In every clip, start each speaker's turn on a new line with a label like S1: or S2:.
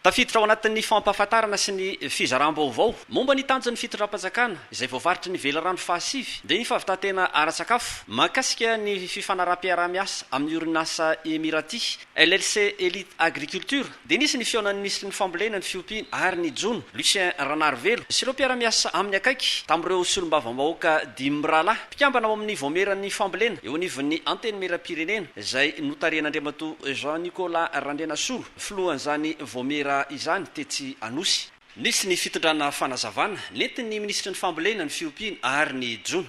S1: Tafiditra ao anatin'ny fampahafantarana sy ny fizaram-baovao momba ny tanjon'ny fitondram-panjakana izay voavaritry ny velarano fahasivy dia ny fahavitantena ara-tsakafo mahakasika ny fifanaraha-piarah-miasa amin'ny orinasa Emirati LLC Elite Agriculture dia nisy ny fionan'ny ministry ny fambolena ny fiompiana ary ny jono Lucien Ranarvelo sy ireo mpiara-miasa amin'ny akaiky tamin'ireo solombavambahoaka Dimbrala mpikambana ao amin'ny voameran'ny fambolena eo anivon'ny anteny meram-pirenena izay notaren'Andriamatoa Jean-Nicolas Randrianasolo filohan'izany voamera izany tetsy Anosy. Nisy ny fitondrana fanazavana nentin'ny ministry ny fambolena ny fiompiana ary ny jono.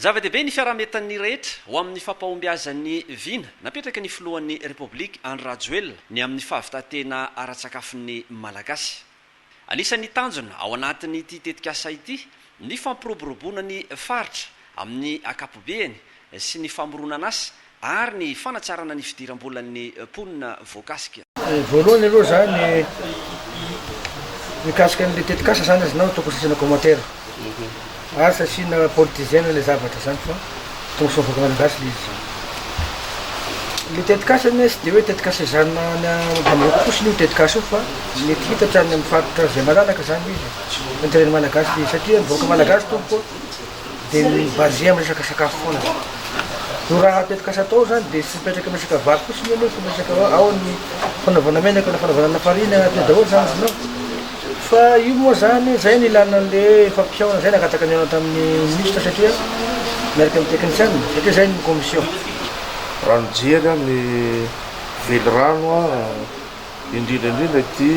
S1: Zava-dehibe ny fiarametan'ny rehetra ho amin'ny fampahombiazan'ny vina napetraka ny filohan'ny Republika Andry Rajoelina ny amin'ny fahavitantena ara-tsakafon'ny Malagasy. Anisan'ny tanjona ao anatin'ny ity tetikasa ity ny fampiroboroboana ny faritra amin'ny akapobeany sy ny famoronana azy ary ny fanatsarana ny fidiram-bolan'ny mponina voakasika.
S2: Voalohany aloha zany mikasika an'le tetikasa zany azy nao tokony sasana commentaire ary sasina politizienne le zavatra zany fa tonga sy vaovaka malagasy le izy. Le tetikasa ny tsy dia hoe tetikasa izanona amin'ny kosiny io tetikasa io fa mety hitatra ny amin'ny faritra zay malalaka zany izy intereny malagasy satria ny vahoaka malagasy tompo dia basé amin'ny resaka sakafo foana. No raha tetikasa atao zany dia tsy mipetraka amin'ny resaka vary fotsiny io fa mipetraka ao ny fanaovana menaka na fanaovana farina anaty daholo zany izy nao. Fa io moa zany zay ny ilana an'le fampihaona zay nagataka ny anao tamin'ny ministre satria miaraka amin'ny technicien satria zay ny commission.
S3: Raha nijery ny velirano indrindraindrindra ity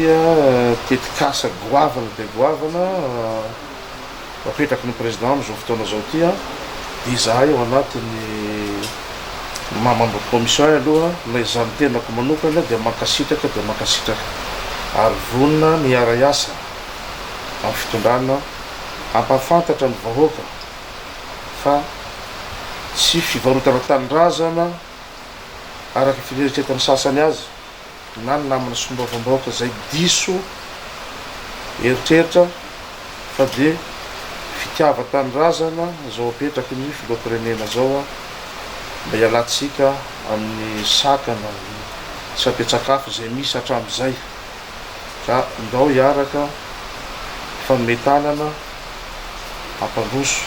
S3: tetikasa goavana dia goavana mapetraky ny président amin'izao fotoana zao ity dia izahay ao anatin'ny mamambo commission aloha ilay zany tenako manokana dia mankasitraka ary vonona miara-iasa amin'ny fitondrana ampahafantatra ny vahoaka fa tsy fivarotana tanindrazana araka fireritretan'ny sasany azy na ny namana sombavambahoaka zay diso eritreritra fa dia fitiava tanindrazana zao apetraky ny filoha-pirenena zao mba hialantsika amin'ny sakana sy ampetsakafo zay misy hatramin'izay ka ndao hiaraka fametanana ampandroso